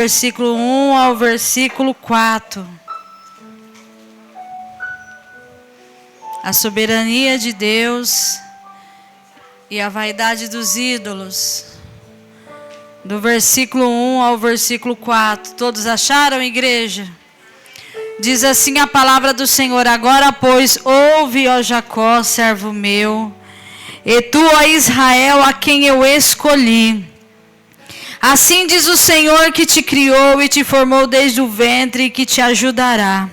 versículo 1 ao versículo 4. A soberania de Deus e a vaidade dos ídolos. Do versículo 1 ao versículo 4. Todos acharam, igreja? Diz assim a palavra do Senhor: agora, pois, ouve, ó Jacó, servo meu, e tu, ó Israel, a quem eu escolhi. Assim diz o Senhor que te criou e te formou desde o ventre e que te ajudará.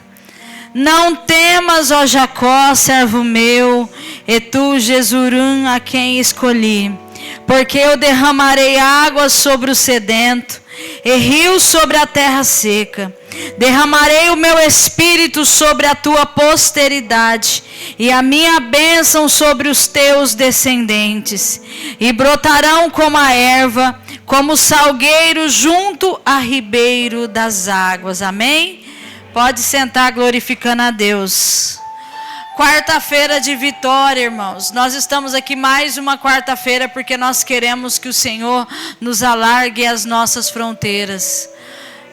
Não temas, ó Jacó, servo meu, e tu, Jesurun, a quem escolhi. Porque eu derramarei água sobre o sedento e rios sobre a terra seca. Derramarei o meu espírito sobre a tua posteridade e a minha bênção sobre os teus descendentes. E brotarão como a erva, como o salgueiro junto a ribeiro das águas. Amém? Pode sentar glorificando a Deus. Quarta-feira de vitória, irmãos. Nós estamos aqui mais uma quarta-feira porque nós queremos que o Senhor nos alargue as nossas fronteiras.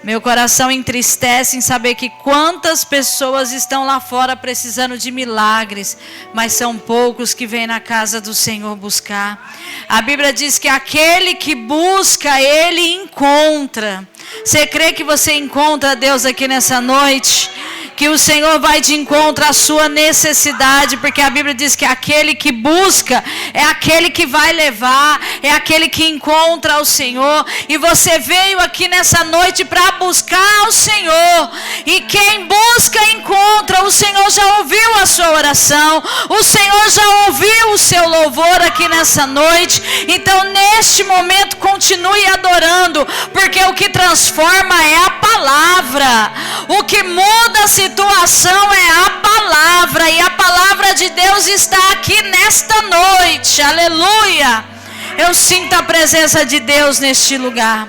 Meu coração entristece em saber que quantas pessoas estão lá fora precisando de milagres, mas são poucos que vêm na casa do Senhor buscar. A Bíblia diz que aquele que busca, ele encontra. Você crê que você encontra Deus aqui nessa noite? Que o Senhor vai de encontro à sua necessidade, porque a Bíblia diz que aquele que busca é aquele que vai levar, é aquele que encontra o Senhor. E você veio aqui nessa noite para buscar o Senhor, e quem busca encontra. O Senhor já ouviu a sua oração, o Senhor já ouviu o seu louvor aqui nessa noite. Então neste momento continue adorando, porque o que transforma é a palavra, o que muda a situação é a palavra, e a palavra de Deus está aqui nesta noite. Aleluia! Eu sinto a presença de Deus neste lugar.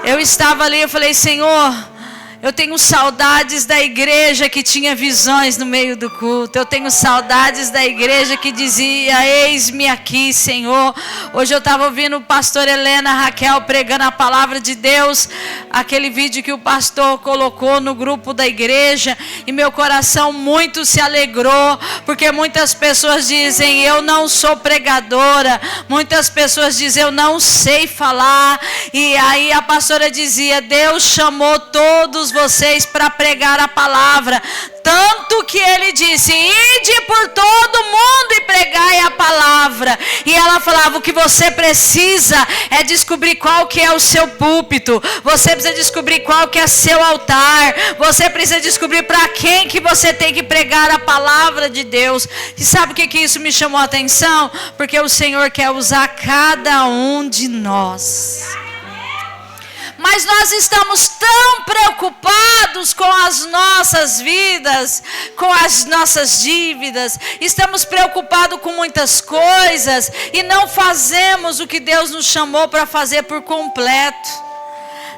Eu estava ali, eu falei: Senhor, eu tenho saudades da igreja que tinha visões no meio do culto. Eu tenho saudades da igreja que dizia: eis-me aqui, Senhor. Hoje eu estava ouvindo o pastor Helena Raquel pregando a palavra de Deus. Aquele vídeo que o pastor colocou no grupo da igreja. E meu coração muito se alegrou. Porque muitas pessoas dizem: eu não sou pregadora. Muitas pessoas dizem: eu não sei falar. E aí a pastora dizia: Deus chamou todos vocês para pregar a palavra, tanto que ele disse: ide por todo mundo e pregai a palavra. E ela falava: o que você precisa é descobrir qual que é o seu púlpito, você precisa descobrir qual que é seu altar, você precisa descobrir para quem que você tem que pregar a palavra de Deus. E sabe o que isso me chamou a atenção? Porque o Senhor quer usar cada um de nós. Mas nós estamos tão preocupados com as nossas vidas, com as nossas dívidas. Estamos preocupados com muitas coisas e não fazemos o que Deus nos chamou para fazer por completo.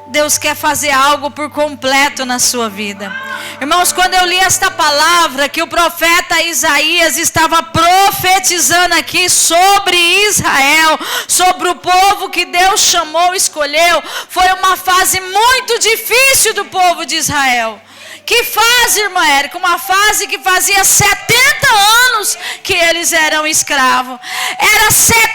Deus quer fazer algo por completo na sua vida. Irmãos, quando eu li esta palavra, que o profeta Isaías estava profetizando aqui sobre Israel, sobre o povo que Deus chamou, escolheu, foi uma fase muito difícil do povo de Israel. Que fase, irmã Érica? Uma fase que fazia 70 anos que eles eram escravos. Era 70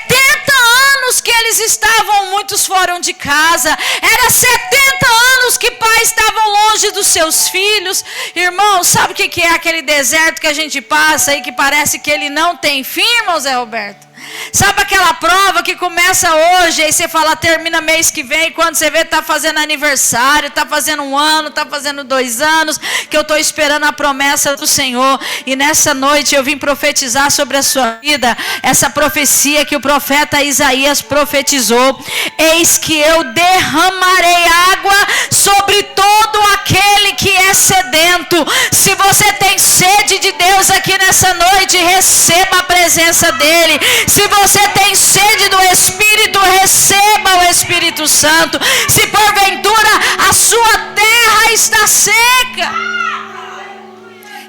anos que eles estavam, muitos foram de casa. Era 70 anos que pais estavam longe dos seus filhos. Irmão, sabe o que é aquele deserto que a gente passa e que parece que ele não tem fim, irmão Zé Roberto? Sabe aquela prova que começa hoje, aí você fala, termina mês que vem, quando você vê, está fazendo aniversário, está fazendo 1 ano, está fazendo 2 anos, que eu estou esperando a promessa do Senhor. E nessa noite eu vim profetizar sobre a sua vida, essa profecia que o profeta Isaías profetizou. Eis que eu derramarei água sobre todo aquele que é sedento. Se você tem sede de Deus aqui nessa noite, receba a presença dele. Se você tem sede do Espírito, receba o Espírito Santo. Se porventura a sua terra está seca.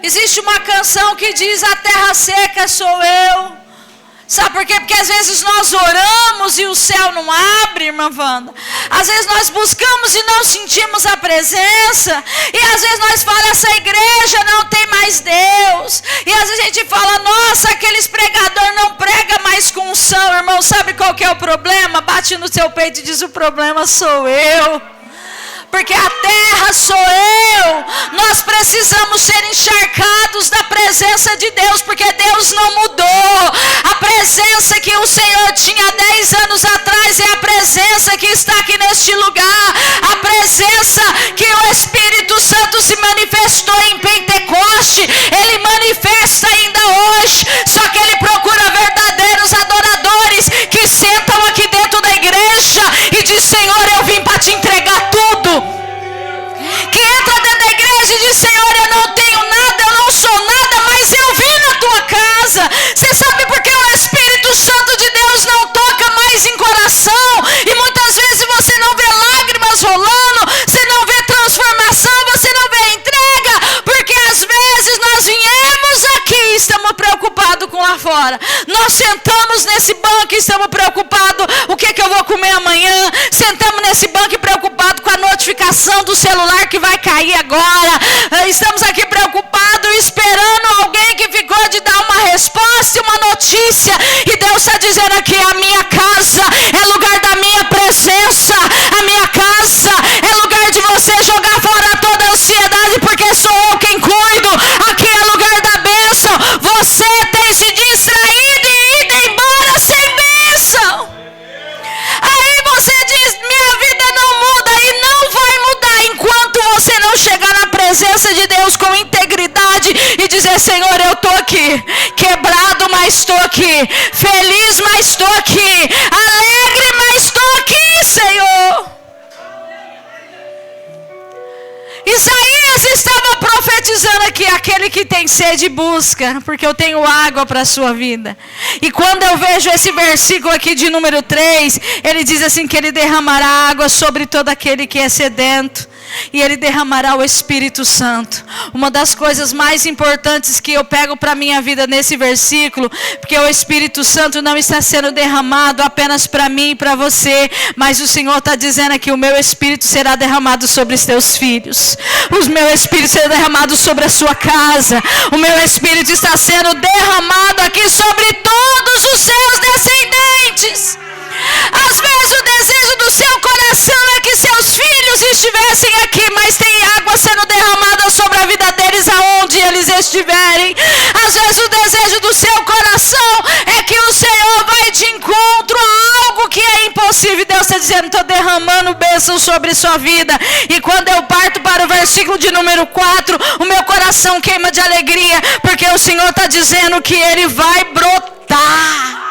Existe uma canção que diz: a terra seca sou eu. Sabe por quê? Porque às vezes nós oramos e o céu não abre, irmã Wanda. Às vezes nós buscamos e não sentimos a presença. E às vezes nós falamos, essa igreja não tem mais Deus. E às vezes a gente fala, nossa, aqueles pregadores não pregam mais com unção. Irmão, sabe qual que é o problema? Bate no seu peito e diz, o problema sou eu. Porque a terra sou eu. Nós precisamos ser encharcados da presença de Deus, porque Deus não mudou. A presença que o Senhor tinha 10 anos atrás é a presença que está aqui neste lugar. A presença que o Espírito Santo se manifestou em Pentecoste, Ele manifesta ainda hoje. Só que Ele procura verdadeiros adoradores que sentam aqui dentro da igreja e diz, Senhor, eu vim para te entregar tudo. Que entra dentro da igreja e diz, Senhor, eu não tenho nada, eu não sou nada, mas eu vim na tua casa. Você sabe por que o Espírito Santo de Deus não toca mais em coração? E muitas vezes você não vê lágrimas rolando, você não vê transformação, você não vê entrega, porque às vezes nós viemos aqui e estamos preocupados com lá fora. Nós sentamos nesse banco e estamos preocupados, o que eu vou comer amanhã? Sentamos nesse banco e preocupados com a notificação do celular que vai cair agora. Estamos aqui preocupados, esperando alguém que ficou de dar uma resposta e uma notícia. E Deus está dizendo aqui, a minha casa é lugar da minha presença. A minha casa é lugar de você jogar fora toda a ansiedade, porque sou eu quem cuido. Aqui é lugar da bênção. Você tem se distraído e ido embora sem bênção. Aí você diz, minha vida não muda, e não vai mudar enquanto você não chegar na presença de Deus com integridade e dizer, Senhor, eu estou aqui, quebrado, mas estou aqui, feliz, mas estou aqui, alegre, mas estou aqui, Senhor. Isaías estava profetizando aqui, aquele que tem sede busca, porque eu tenho água para a sua vida. E quando eu vejo esse versículo aqui de número 3, ele diz assim, que ele derramará água sobre todo aquele que é sedento, e ele derramará o Espírito Santo. Uma das coisas mais importantes que eu pego para a minha vida nesse versículo, porque o Espírito Santo não está sendo derramado apenas para mim e para você, mas o Senhor está dizendo aqui, o meu Espírito será derramado sobre os teus filhos, o meu Espírito será derramado sobre a sua casa, o meu Espírito está sendo derramado aqui sobre todos os seus descendentes. Às vezes o desejo do seu coração é que seus filhos estivessem aqui, mas tem água sendo derramada sobre a vida deles aonde eles estiverem. Às vezes o desejo do seu coração é que o Senhor vai de encontro a algo que é impossível. Deus está dizendo, estou derramando bênção sobre sua vida. E quando eu parto para o versículo de número 4, o meu coração queima de alegria, porque o Senhor está dizendo que Ele vai brotar.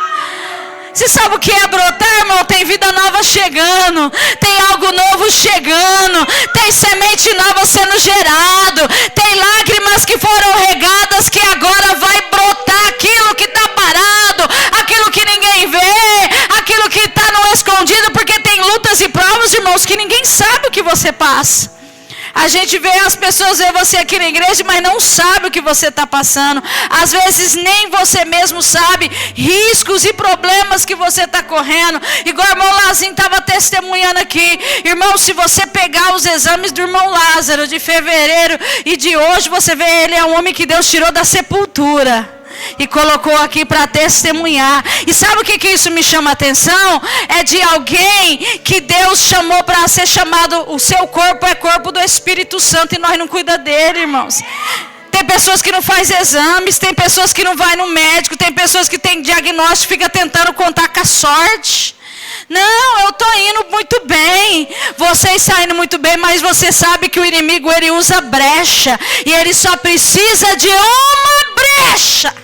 Você sabe o que é brotar, irmão? Tem vida nova chegando, tem algo novo chegando, tem semente nova sendo gerado, tem lágrimas que foram regadas que agora vai brotar aquilo que está parado, aquilo que ninguém vê, aquilo que está no escondido, porque tem lutas e provas, irmãos, que ninguém sabe o que você passa. A gente vê as pessoas, vê você aqui na igreja, mas não sabe o que você está passando. Às vezes nem você mesmo sabe riscos e problemas que você está correndo. Igual o irmão Lazinho estava testemunhando aqui. Irmão, se você pegar os exames do irmão Lázaro de fevereiro e de hoje, você vê ele é um homem que Deus tirou da sepultura e colocou aqui para testemunhar. E sabe o que isso me chama a atenção? É de alguém que Deus chamou para ser chamado. O seu corpo é corpo do Espírito Santo e nós não cuidamos dele, irmãos. Tem pessoas que não fazem exames, tem pessoas que não vai no médico, tem pessoas que tem diagnóstico, fica tentando contar com a sorte. Não, eu estou indo muito bem. Você está indo muito bem, mas você sabe que o inimigo, ele usa brecha, e ele só precisa de uma brecha.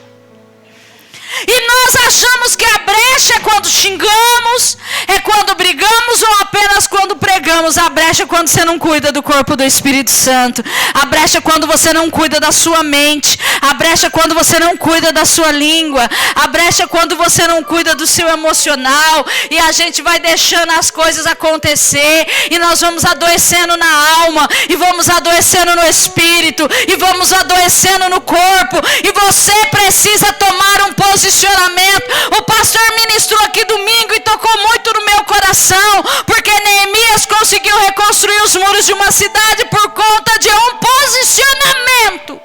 E nós achamos que a brecha é quando xingamos, é quando brigamos, ou apenas quando pregamos. A brecha é quando você não cuida do corpo do Espírito Santo. A brecha é quando você não cuida da sua mente. A brecha é quando você não cuida da sua língua. A brecha é quando você não cuida do seu emocional. E a gente vai deixando as coisas acontecer, e nós vamos adoecendo na alma, e vamos adoecendo no espírito, e vamos adoecendo no corpo. E você precisa tomar um posicionamento posicionamento. O pastor ministrou aqui domingo e tocou muito no meu coração, porque Neemias conseguiu reconstruir os muros de uma cidade por conta de um posicionamento.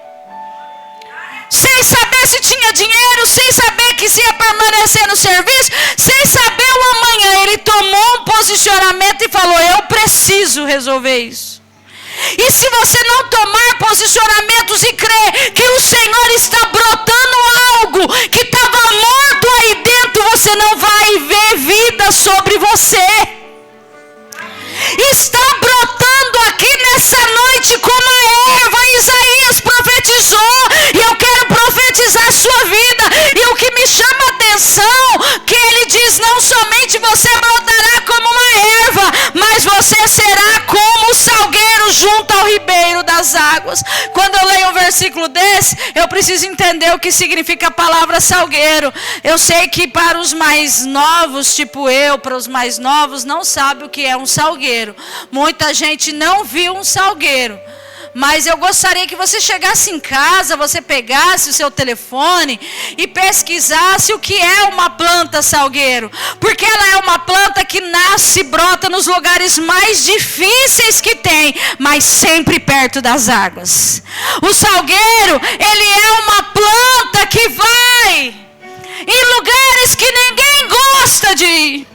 Sem saber se tinha dinheiro, sem saber que se ia permanecer no serviço, sem saber o amanhã, ele tomou um posicionamento e falou: eu preciso resolver isso. E se você não tomar posicionamentos e crer que o Senhor está brotando algo que estava morto aí dentro, você não vai ver vida sobre você. Está brotando aqui nessa noite como a erva. Isaías profetizou, e eu quero profetizar a sua vida. E o que me chama a atenção, que ele diz: não somente você brotará como uma erva, mas você será como o salgueiro junto ao ribeiro das águas. Quando eu leio um versículo desse, eu preciso entender o que significa a palavra salgueiro. Eu sei que para os mais novos, tipo eu, para os mais novos, não sabe o que é um salgueiro. Muita gente não viu um salgueiro. Mas eu gostaria que você chegasse em casa, você pegasse o seu telefone e pesquisasse o que é uma planta salgueiro. Porque ela é uma planta que nasce e brota nos lugares mais difíceis que tem, mas sempre perto das águas. O salgueiro, ele é uma planta que vai em lugares que ninguém gosta de ir.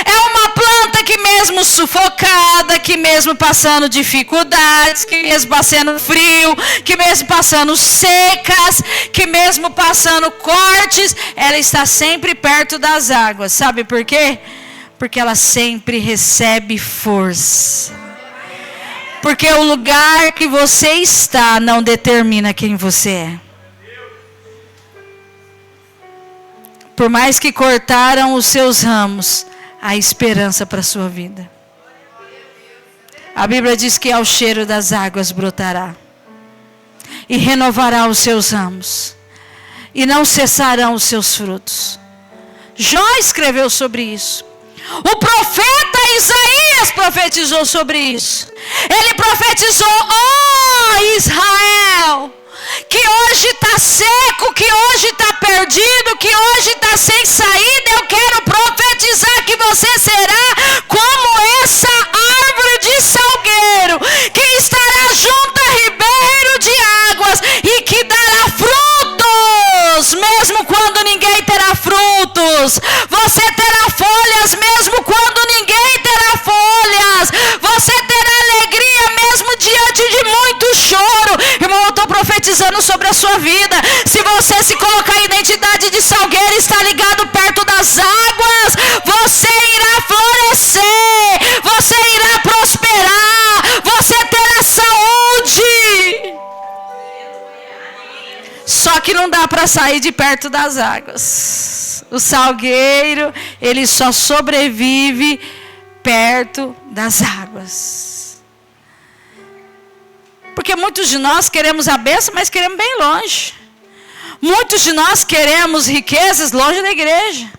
É uma planta que mesmo sufocada, que mesmo passando dificuldades, que mesmo passando frio, que mesmo passando secas, que mesmo passando cortes, ela está sempre perto das águas. Sabe por quê? Porque ela sempre recebe força. Porque o lugar que você está não determina quem você é. Por mais que cortaram os seus ramos, há esperança para a sua vida. A Bíblia diz que ao cheiro das águas brotará, e renovará os seus ramos, e não cessarão os seus frutos. Jó escreveu sobre isso. O profeta Isaías profetizou sobre isso. Ele profetizou: ó Israel, que hoje está seco, que hoje está perdido, que hoje está sem saída, eu quero profetizar que você será como essa árvore de salgueiro, que estará junto a ribeiro de águas, e que dará frutos, mesmo quando ninguém terá frutos. Você terá folhas, mesmo quando ninguém terá folhas. Você terá alegria, mesmo diante de muito choro. Irmão, eu estou profetizando sobre a sua vida. Se você se colocar a identidade de salgueiro, está ligado perto das águas, você irá florescer, você irá prosperar, você terá saúde. Só que não dá para sair de perto das águas. O salgueiro, ele só sobrevive perto das águas. Porque muitos de nós queremos a bênção, mas queremos bem longe. Muitos de nós queremos riquezas longe da igreja.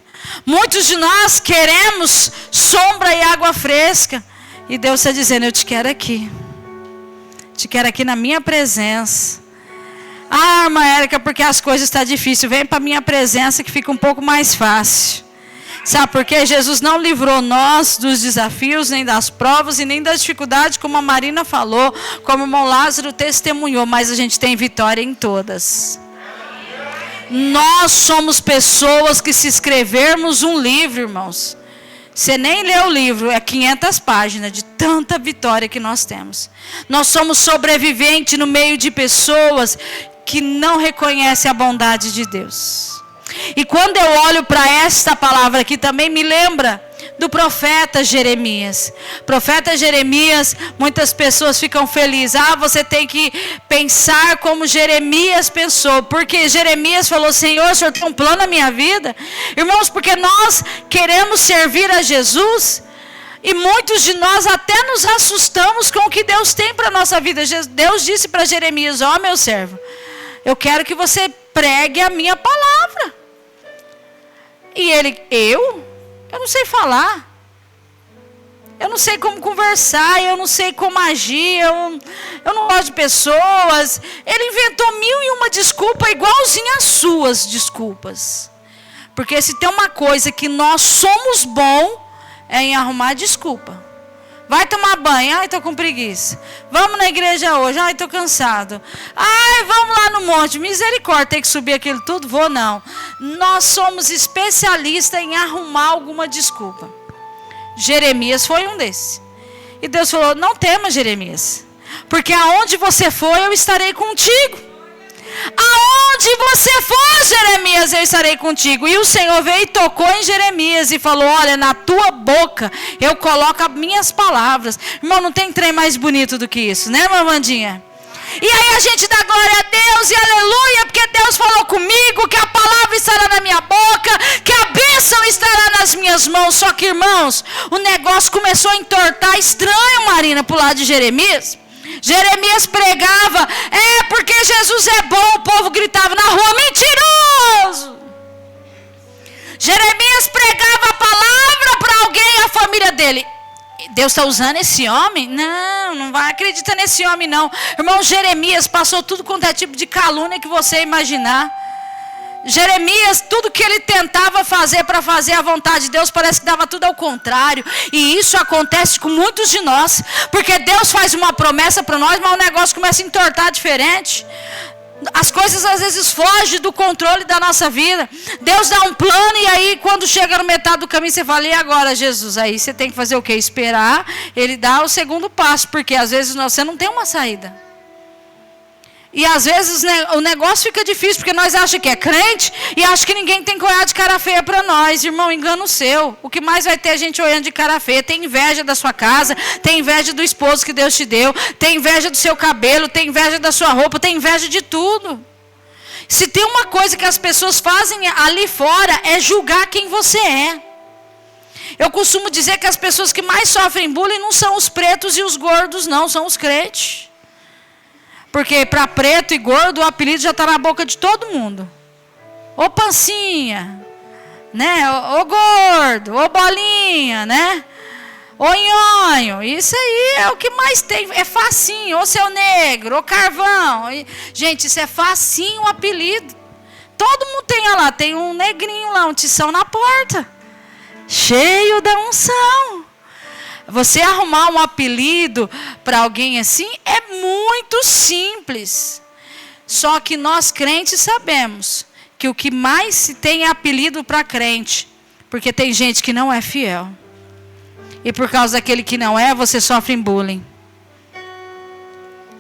Muitos de nós queremos sombra e água fresca. E Deus está dizendo: eu te quero aqui. Te quero aqui na minha presença. Ah, irmã Érica, porque as coisas estão difíceis. Vem para a minha presença que fica um pouco mais fácil. Sabe por quê? Jesus não livrou nós dos desafios, nem das provas e nem das dificuldades, como a Marina falou, como o irmão Lázaro testemunhou, mas a gente tem vitória em todas. Nós somos pessoas que, se escrevermos um livro, irmãos, você nem lê o livro, é 500 páginas de tanta vitória que nós temos. Nós somos sobreviventes no meio de pessoas que não reconhecem a bondade de Deus. E quando eu olho para esta palavra aqui, também me lembra do profeta Jeremias. Profeta Jeremias, muitas pessoas ficam felizes. Ah, você tem que pensar como Jeremias pensou. Porque Jeremias falou: Senhor, o Senhor tem um plano na minha vida? Irmãos, porque nós queremos servir a Jesus, e muitos de nós até nos assustamos com o que Deus tem para a nossa vida. Deus disse para Jeremias: ó, meu servo, eu quero que você pregue a minha palavra. E ele: eu não sei falar, eu não sei como conversar, eu não sei como agir, eu não gosto de pessoas. Ele inventou 1001 desculpas, igualzinho às suas desculpas. Porque se tem uma coisa que nós somos bom, é em arrumar desculpa. Vai tomar banho, ai, tô com preguiça. Vamos na igreja hoje, ai, tô cansado. Ai, vamos lá no monte, misericórdia, tem que subir aquilo tudo? Vou não. Nós somos especialistas em arrumar alguma desculpa. Jeremias foi um desses. E Deus falou, não temas, Jeremias, porque aonde você for, eu estarei contigo. Aonde você for, Jeremias, eu estarei contigo. E o Senhor veio e tocou em Jeremias e falou, olha, na tua boca eu coloco as minhas palavras. Irmão, não tem trem mais bonito do que isso, né, mamandinha? E aí a gente dá glória a Deus e aleluia, porque Deus falou comigo, que a palavra estará na minha boca, que a bênção estará nas minhas mãos. Só que, irmãos, o negócio começou a entortar estranho, Marina, pro lado de Jeremias. Jeremias pregava, porque Jesus é bom, o povo gritava na rua, mentiroso. Jeremias pregava a palavra para alguém, a família dele. Deus está usando esse homem? Não vai acreditar nesse homem não. Irmão, Jeremias passou tudo quanto é tipo de calúnia que você imaginar. Jeremias, tudo que ele tentava fazer para fazer a vontade de Deus, parece que dava tudo ao contrário. E isso acontece com muitos de nós. Porque Deus faz uma promessa para nós, mas o negócio começa a entortar diferente. As coisas às vezes fogem do controle da nossa vida. Deus dá um plano e aí quando chega no metade do caminho você fala, e agora, Jesus? Aí você tem que fazer o quê? Esperar Ele dar o segundo passo. Porque às vezes você não tem uma saída. E às vezes o negócio fica difícil, porque nós achamos que é crente e acha que ninguém tem que olhar de cara feia para nós. Irmão, engano seu. O que mais vai ter gente olhando de cara feia? Tem inveja da sua casa, tem inveja do esposo que Deus te deu, tem inveja do seu cabelo, tem inveja da sua roupa, tem inveja de tudo. Se tem uma coisa que as pessoas fazem ali fora, é julgar quem você é. Eu costumo dizer que as pessoas que mais sofrem bullying não são os pretos e os gordos, não, são os crentes. Porque para preto e gordo o apelido já está na boca de todo mundo. Ô pancinha, né? Ô gordo, ô bolinha, né? Ô nhonho. Isso aí é o que mais tem. É facinho. Ô seu negro, ô carvão. Gente, isso é facinho o apelido. Todo mundo tem, olha lá, tem um negrinho lá, um tição na porta. Cheio da unção. Você arrumar um apelido para alguém assim é muito simples. Só que nós crentes sabemos que o que mais se tem é apelido para crente. Porque tem gente que não é fiel. E por causa daquele que não é, você sofre bullying.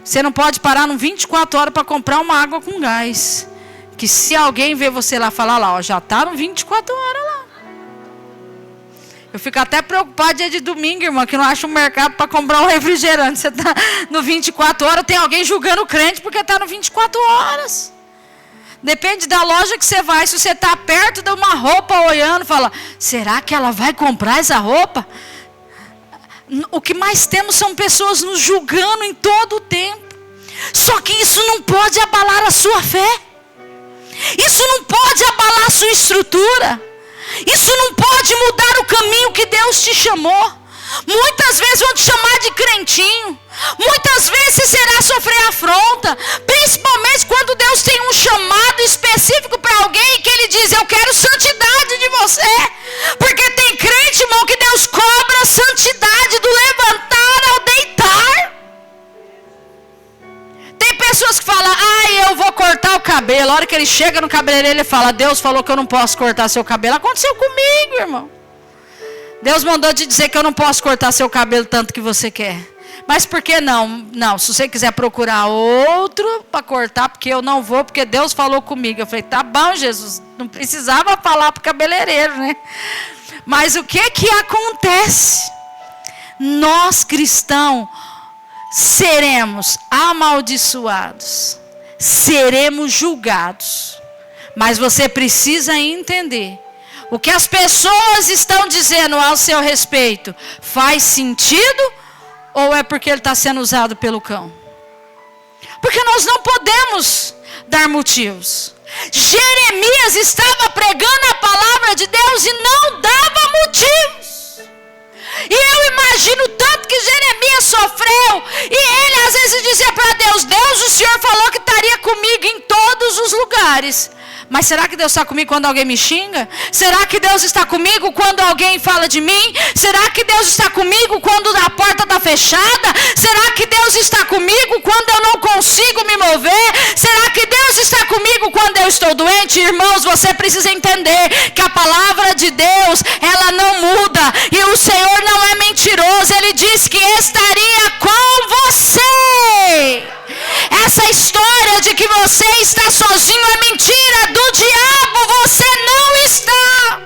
Você não pode parar no 24 horas para comprar uma água com gás. Que se alguém ver você lá falar lá, ó, já está no 24 horas lá. Eu fico até preocupado dia de domingo, irmão, que não acha um mercado para comprar um refrigerante. Você está no 24 horas, tem alguém julgando o crente porque está no 24 horas. Depende da loja que você vai. Se você está perto de uma roupa olhando, fala, será que ela vai comprar essa roupa? O que mais temos são pessoas nos julgando em todo o tempo. Só que isso não pode abalar a sua fé. Isso não pode abalar a sua estrutura. Isso não pode mudar o caminho que Deus te chamou. Muitas vezes vão te chamar de crentinho. Muitas vezes será sofrer afronta. Principalmente quando Deus tem um chamado específico para alguém que Ele diz, eu quero santidade de você. Porque tem crente, irmão, que Deus cobra a santidade do levantar ao deitar. Tem pessoas que falam, eu vou cortar o cabelo. A hora que ele chega no cabeleireiro, ele fala, Deus falou que eu não posso cortar seu cabelo. Aconteceu comigo, irmão. Deus mandou te dizer que eu não posso cortar seu cabelo tanto que você quer. Mas por que não? Não, se você quiser procurar outro para cortar, porque eu não vou, porque Deus falou comigo. Eu falei, tá bom, Jesus, não precisava falar para o cabeleireiro, né? Mas o que acontece? Nós cristãos seremos amaldiçoados, seremos julgados. Mas você precisa entender, o que as pessoas estão dizendo ao seu respeito, faz sentido? Ou é porque ele está sendo usado pelo cão? Porque nós não podemos dar motivos. Jeremias estava pregando a palavra de Deus e não dava motivos. E eu imagino tanto que Jeremias sofreu. E ele às vezes dizia para Deus, Deus, o Senhor falou que estaria comigo em todos os lugares. Mas será que Deus está comigo quando alguém me xinga? Será que Deus está comigo quando alguém fala de mim? Será que Deus está comigo quando a porta está fechada? Será que Deus está comigo quando eu não consigo me mover? Será que Deus está comigo quando eu estou doente? Irmãos, você precisa entender que a palavra de Deus, ela não muda. E o Senhor não é mentiroso. Ele disse que estaria com você. Essa história de que você está sozinho é mentira do diabo. Você não está.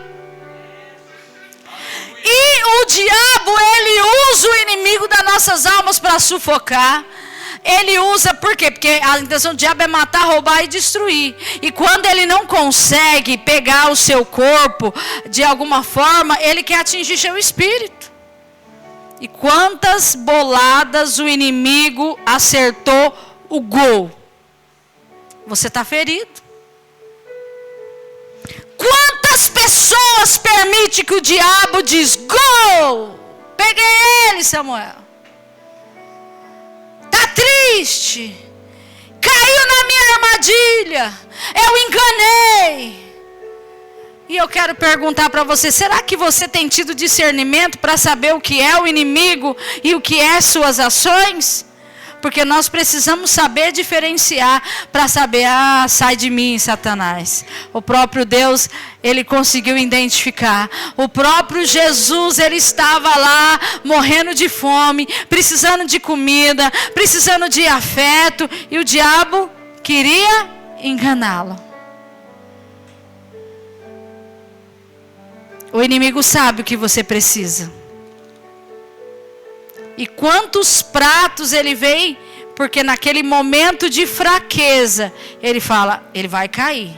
E o diabo, ele usa o inimigo das nossas almas para sufocar. Ele usa, por quê? Porque a intenção do diabo é matar, roubar e destruir. E quando ele não consegue pegar o seu corpo de alguma forma, ele quer atingir seu espírito. E quantas boladas o inimigo acertou o gol? Você está ferido. Quantas pessoas permite que o diabo diz gol? Peguei ele, Samuel. Tá triste. Caiu na minha armadilha. Eu enganei. E eu quero perguntar para você, será que você tem tido discernimento para saber o que é o inimigo e o que é suas ações? Porque nós precisamos saber diferenciar para saber, sai de mim, Satanás. O próprio Deus, ele conseguiu identificar. O próprio Jesus, ele estava lá, morrendo de fome, precisando de comida, precisando de afeto. E o diabo queria enganá-lo. O inimigo sabe o que você precisa. E quantos pratos ele vem, porque naquele momento de fraqueza, ele fala, ele vai cair.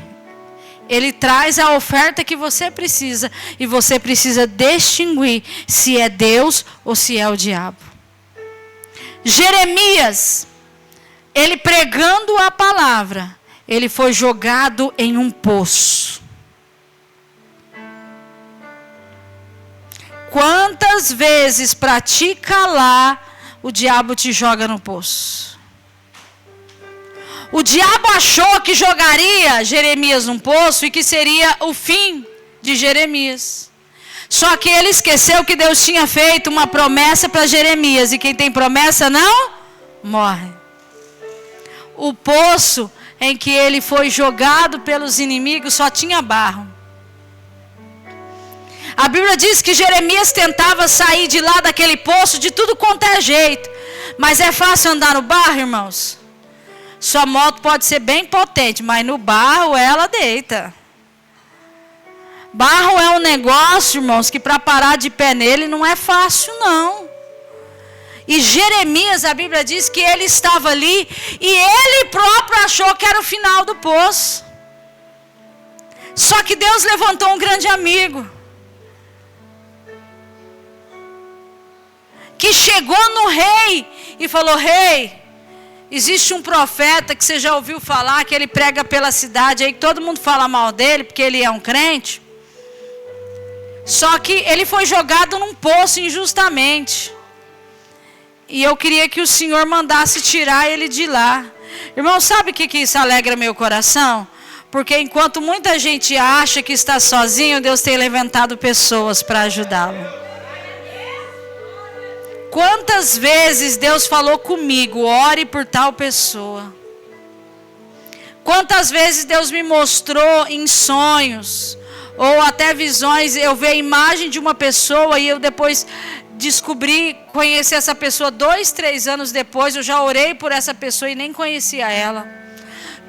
Ele traz a oferta que você precisa, e você precisa distinguir se é Deus ou se é o diabo. Jeremias, ele pregando a palavra, ele foi jogado em um poço. Quantas vezes para te calar, o diabo te joga no poço? O diabo achou que jogaria Jeremias num poço e que seria o fim de Jeremias. Só que ele esqueceu que Deus tinha feito uma promessa para Jeremias. E quem tem promessa não morre. O poço em que ele foi jogado pelos inimigos só tinha barro. A Bíblia diz que Jeremias tentava sair de lá daquele poço de tudo quanto é jeito. Mas é fácil andar no barro, irmãos? Sua moto pode ser bem potente, mas no barro ela deita. Barro é um negócio, irmãos, que para parar de pé nele não é fácil, não. E Jeremias, a Bíblia diz que ele estava ali e ele próprio achou que era o final do poço. Só que Deus levantou um grande amigo. Que chegou no rei e falou, rei, existe um profeta que você já ouviu falar, que ele prega pela cidade, aí todo mundo fala mal dele, porque ele é um crente. Só que ele foi jogado num poço injustamente. E eu queria que o Senhor mandasse tirar ele de lá. Irmão, sabe o que isso alegra meu coração? Porque enquanto muita gente acha que está sozinho, Deus tem levantado pessoas para ajudá-lo. Quantas vezes Deus falou comigo, ore por tal pessoa. Quantas vezes Deus me mostrou em sonhos, ou até visões, eu ver a imagem de uma pessoa e eu depois descobri, conheci essa pessoa 2, 3 anos depois, eu já orei por essa pessoa e nem conhecia ela.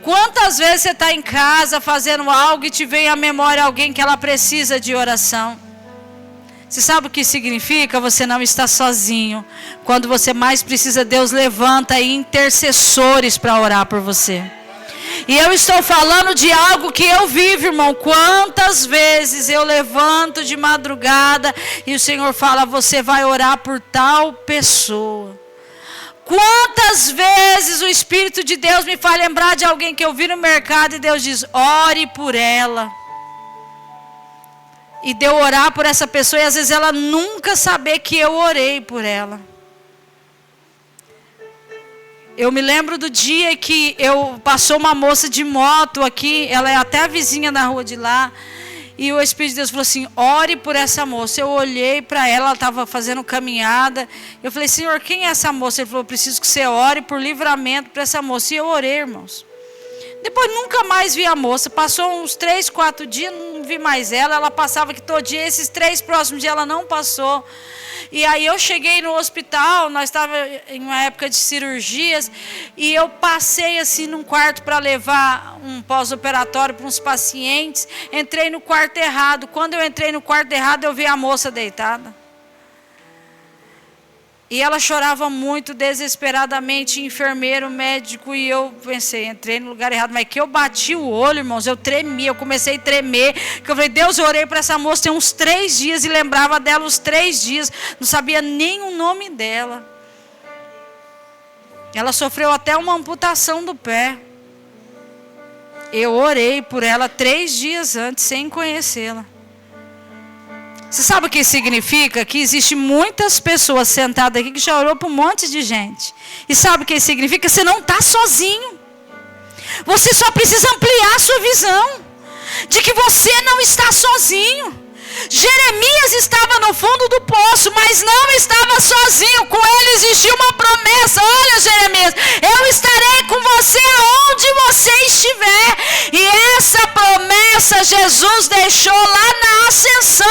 Quantas vezes você está em casa fazendo algo e te vem à memória alguém que ela precisa de oração? Você sabe o que significa? Você não está sozinho. Quando você mais precisa, Deus levanta aí intercessores para orar por você. E eu estou falando de algo que eu vivo, irmão. Quantas vezes eu levanto de madrugada e o Senhor fala, você vai orar por tal pessoa. Quantas vezes o Espírito de Deus me faz lembrar de alguém que eu vi no mercado e Deus diz, ore por ela. E de eu orar por essa pessoa e às vezes ela nunca saber que eu orei por ela. Eu me lembro do dia que passou uma moça de moto aqui, ela é até a vizinha da rua de lá, e o Espírito de Deus falou assim, ore por essa moça. Eu olhei para ela estava fazendo caminhada, eu falei, Senhor, quem é essa moça? Ele falou, eu preciso que você ore por livramento para essa moça. E eu orei, irmãos. Depois nunca mais vi a moça, passou uns 3, 4 dias, não vi mais ela. Ela passava aqui todo dia, esses 3 próximos dias ela não passou. E aí eu cheguei no hospital, nós estávamos em uma época de cirurgias, e eu passei assim num quarto para levar um pós-operatório para uns pacientes, entrei no quarto errado. Quando eu entrei no quarto errado, eu vi a moça deitada. E ela chorava muito, desesperadamente, enfermeiro, médico, e eu pensei, entrei no lugar errado. Mas que eu bati o olho, irmãos, eu tremi, eu comecei a tremer. Que eu falei, Deus, eu orei para essa moça tem uns 3 dias e lembrava dela os 3 dias. Não sabia nem o nome dela. Ela sofreu até uma amputação do pé. Eu orei por ela 3 dias antes, sem conhecê-la. Você sabe o que significa? Que existe muitas pessoas sentadas aqui que já orou para um monte de gente. E sabe o que significa? Você não está sozinho. Você só precisa ampliar a sua visão. De que você não está sozinho. Jeremias estava no fundo do poço, mas não estava sozinho. Com ele existia uma promessa. Olha, Jeremias, eu estarei com você aonde você estiver. E essa promessa Jesus deixou lá na ascensão,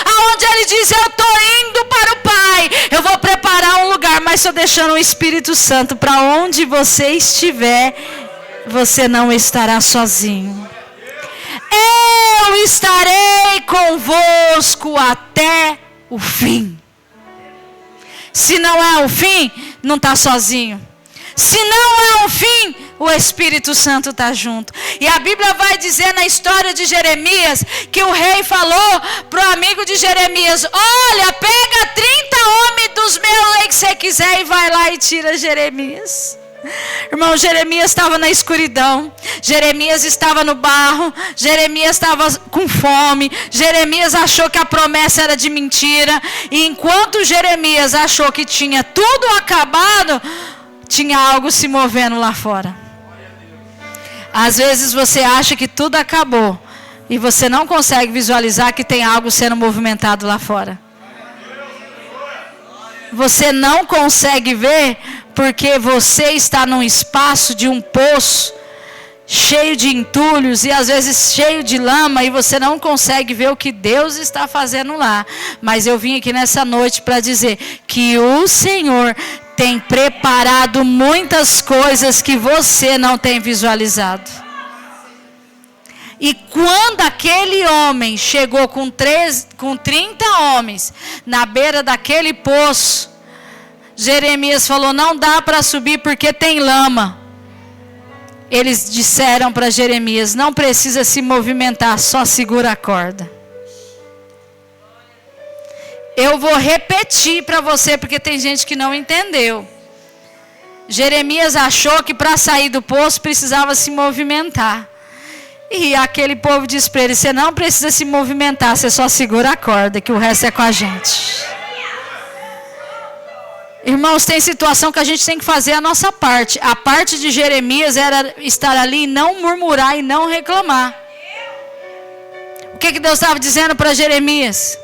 aonde ele diz, eu estou indo para o Pai, eu vou preparar um lugar, mas estou deixando o Espírito Santo. Para onde você estiver, você não estará sozinho. Eu estarei convosco até o fim. Se não é o fim, não está sozinho. Se não é o fim, o Espírito Santo está junto. E a Bíblia vai dizer na história de Jeremias, que o rei falou para o amigo de Jeremias, olha, pega 30 homens dos meus aí que você quiser e vai lá e tira Jeremias. Irmão, Jeremias estava na escuridão, Jeremias estava no barro, Jeremias estava com fome, Jeremias achou que a promessa era de mentira, e enquanto Jeremias achou que tinha tudo acabado, tinha algo se movendo lá fora. Às vezes você acha que tudo acabou, e você não consegue visualizar que tem algo sendo movimentado lá fora. Você não consegue ver, porque você está num espaço de um poço, cheio de entulhos e às vezes cheio de lama, e você não consegue ver o que Deus está fazendo lá. Mas eu vim aqui nessa noite para dizer que o Senhor tem preparado muitas coisas que você não tem visualizado. E quando aquele homem chegou com 30 homens na beira daquele poço, Jeremias falou, não dá para subir porque tem lama. Eles disseram para Jeremias, não precisa se movimentar, só segura a corda. Eu vou repetir para você, porque tem gente que não entendeu. Jeremias achou que para sair do poço precisava se movimentar. E aquele povo disse para ele, você não precisa se movimentar, você só segura a corda, que o resto é com a gente. Irmãos, tem situação que a gente tem que fazer a nossa parte. A parte de Jeremias era estar ali e não murmurar e não reclamar. O que Deus estava dizendo para Jeremias?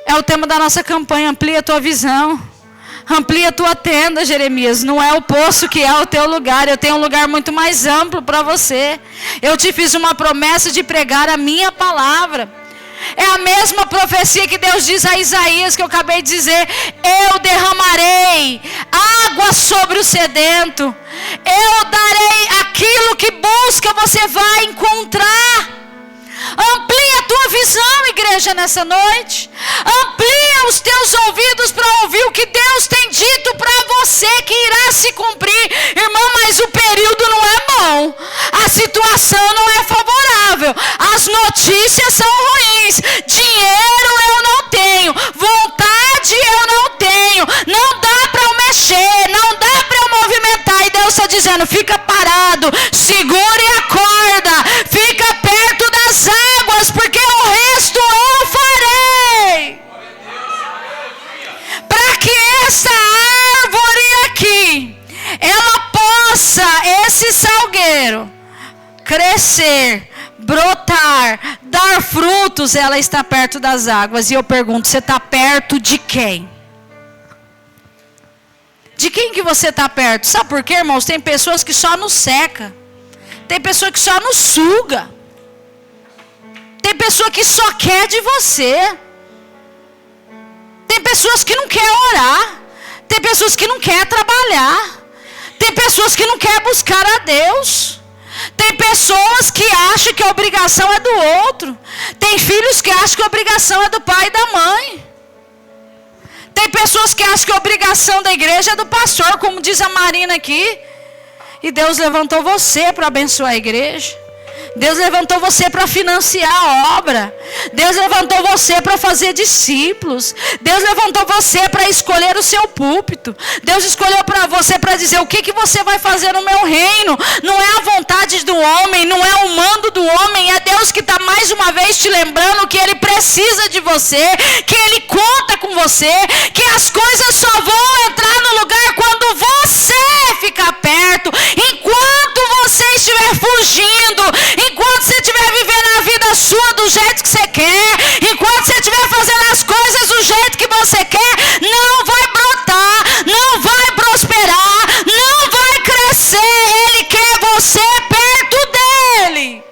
É o tema da nossa campanha, amplia a tua visão. Amplia a tua tenda, Jeremias. Não é o poço que é o teu lugar. Eu tenho um lugar muito mais amplo para você. Eu te fiz uma promessa de pregar a minha palavra. É a mesma profecia que Deus diz a Isaías, que eu acabei de dizer. Eu derramarei água sobre o sedento. Eu darei aquilo que busca, você vai encontrar. Amplia a tua visão, igreja, nessa noite. Amplia os teus ouvidos para ouvir o que Deus tem dito para você, que irá se cumprir. Irmão, mas o período não é bom. A situação não é favorável. As notícias são ruins. Dinheiro eu não tenho. Vontade eu não tenho. Não dá para eu mexer. Não dá para eu movimentar. E Deus está dizendo, fica parado. Segure a corda. Fica perto das águas, porque o resto eu farei. Para que essa árvore aqui, ela esse salgueiro crescer, brotar, dar frutos, ela está perto das águas. E eu pergunto, você está perto de quem? De quem que você está perto? Sabe por quê, irmãos? Tem pessoas que só nos seca. Tem pessoa que só nos suga. Tem pessoa que só quer de você. Tem pessoas que não quer orar. Tem pessoas que não quer trabalhar. Tem pessoas que não quer buscar a Deus. Tem pessoas que acham que a obrigação é do outro. Tem filhos que acham que a obrigação é do pai e da mãe. Tem pessoas que acham que a obrigação da igreja é do pastor, como diz a Marina aqui. E Deus levantou você para abençoar a igreja. Deus levantou você para financiar a obra. Deus levantou você para fazer discípulos. Deus levantou você para escolher o seu púlpito. Deus escolheu para você para dizer o que você vai fazer no meu reino. Não é a vontade do homem, não é o mando do homem. É Deus que está mais uma vez te lembrando que Ele precisa de você, que Ele conta com você, que as coisas só vão entrar no lugar quando você ficar perto. Enquanto você estiver fugindo, enquanto você estiver vivendo a vida sua do jeito que você quer, enquanto você estiver fazendo as coisas do jeito que você quer, não vai brotar, não vai prosperar, não vai crescer. Ele quer você perto dele,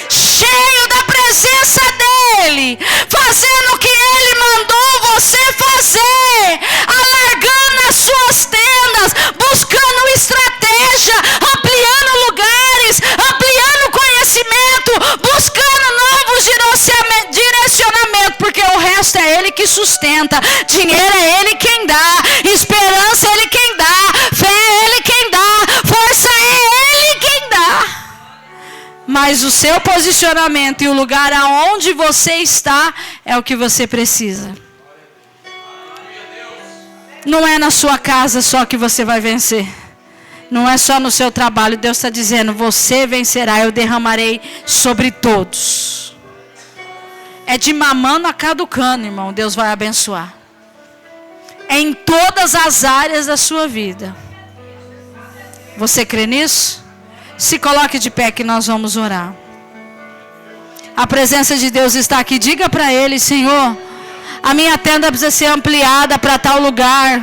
cheio da presença dele, fazendo o que ele mandou você fazer, alargando as suas tendas, buscando estratégia, ampliando lugares, ampliando conhecimento, buscando novos direcionamentos, porque o resto é Ele que sustenta. Dinheiro é Ele quem dá, esperança é Ele quem dá, fé é Ele quem dá, força é Ele quem dá. Mas o seu posicionamento e o lugar aonde você está é o que você precisa. Não é na sua casa só que você vai vencer. Não é só no seu trabalho. Deus está dizendo, você vencerá, eu derramarei sobre todos. É de mamando a caducando, irmão, Deus vai abençoar. É em todas as áreas da sua vida. Você crê nisso? Se coloque de pé que nós vamos orar. A presença de Deus está aqui. Diga para Ele, Senhor, a minha tenda precisa ser ampliada para tal lugar.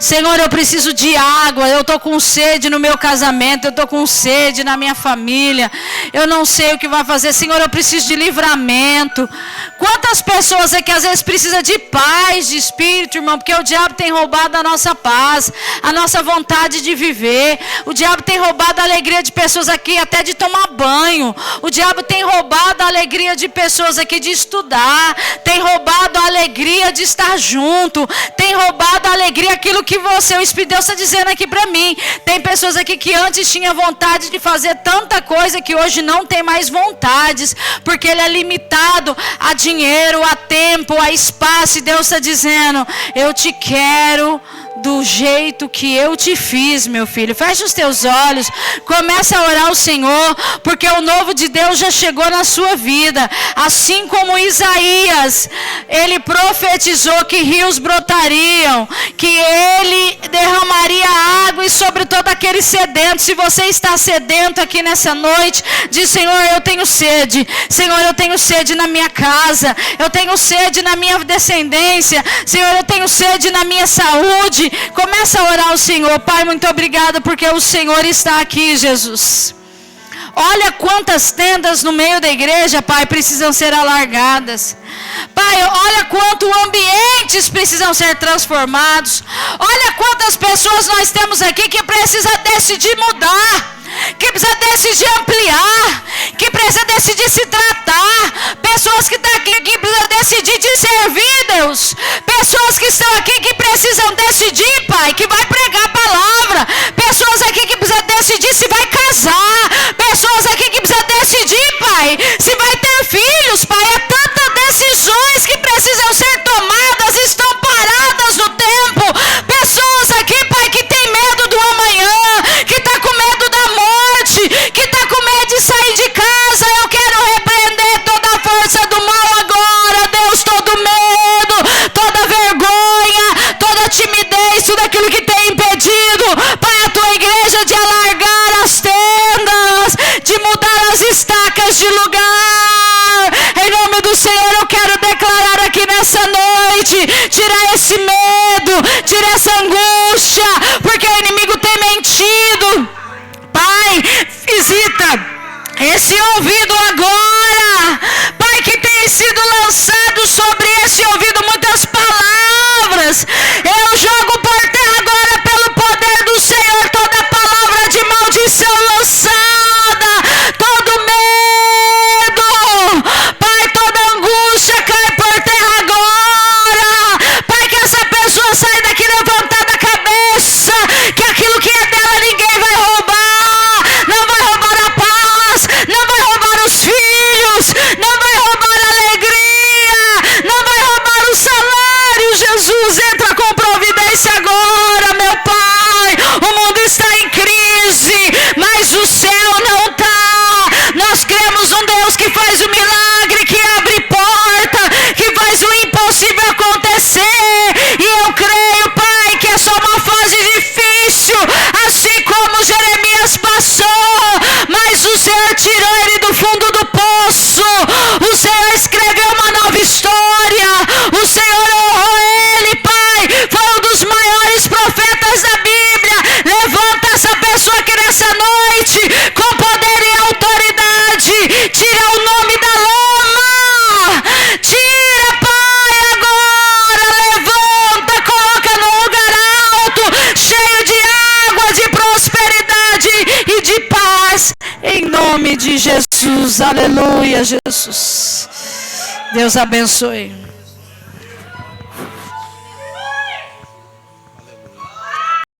Senhor, eu preciso de água, eu estou com sede no meu casamento, eu estou com sede na minha família, eu não sei o que vai fazer. Senhor, eu preciso de livramento. Quantas pessoas é que às vezes precisa de paz, de espírito, irmão, porque o diabo tem roubado a nossa paz, a nossa vontade de viver. O diabo tem roubado a alegria de pessoas aqui, até de tomar banho. O diabo tem roubado a alegria de pessoas aqui de estudar, tem roubado a alegria de estar junto, tem roubado a alegria, aquilo que você, o Espírito de Deus está dizendo aqui para mim. Tem pessoas aqui que antes tinha vontade de fazer tanta coisa que hoje não tem mais vontades, porque ele é limitado a dinheiro, a tempo, a espaço. E Deus está dizendo, eu te quero do jeito que eu te fiz, meu filho. Fecha os teus olhos, começa a orar ao Senhor, porque o novo de Deus já chegou na sua vida. Assim como Isaías, ele profetizou que rios brotariam, que ele derramaria água e sobre todo aquele sedento. Se você está sedento aqui nessa noite, diz, Senhor, eu tenho sede. Senhor, eu tenho sede na minha casa, eu tenho sede na minha descendência. Senhor, eu tenho sede na minha saúde. Começa a orar ao Senhor. Pai, muito obrigada porque o Senhor está aqui, Jesus. Olha quantas tendas no meio da igreja, Pai, precisam ser alargadas. Pai, olha quantos ambientes precisam ser transformados. Olha quantas pessoas nós temos aqui que precisam decidir mudar, que precisa decidir ampliar, que precisa decidir se tratar. Pessoas que estão aqui que precisam decidir de servir, Deus. Pessoas que estão aqui que precisam decidir, Pai, que vai pregar a palavra. Pessoas aqui que precisam decidir se vai casar. Pessoas aqui que precisam decidir, Pai, se vai ter filhos, Pai. É tantas decisões que precisam ser tomadas, estão paradas no tempo. Pessoas aqui, Pai, que tem medo do amanhã, que está com medo da morte, que está com medo de sair de casa. Eu quero repreender toda a força do mal agora, Deus, todo medo, toda vergonha, toda timidez, tudo aquilo que tem impedido, Pai, a tua igreja de alargar a visita esse ouvido agora, Pai, que tem sido lançado sobre esse ouvido muitas palavras. Eu jogo por terra agora pelo poder do Senhor toda palavra de maldição lançada, todo medo, Pai, toda angústia cai por terra agora, Pai, que essa pessoa saia daqui levantada a cabeça, que aquilo que é dela ninguém vai roubar, não vai roubar a paz, não vai roubar os filhos, não vai roubar a alegria, não vai roubar o salário. Jesus, entra com providência agora, meu Pai. O mundo está em crise, mas o céu não está. Nós cremos um Deus que faz o milagre, que abre porta, que faz o impossível acontecer. E eu creio, Pai, que é só uma fase difícil, assim como Jeremias passou, mas o Senhor tirou ele do fundo do poço, o Senhor escreveu uma nova história, o Senhor honrou ele, Pai, foi um dos maiores profetas da Bíblia. Levanta essa pessoa aqui nessa noite, com poder e autoridade, tira o nome da lama, tira, Pai, agora, levanta, coloca num lugar alto, cheio de água, de prosperidade e de paz, em nome de Jesus. Aleluia, Jesus. Deus abençoe.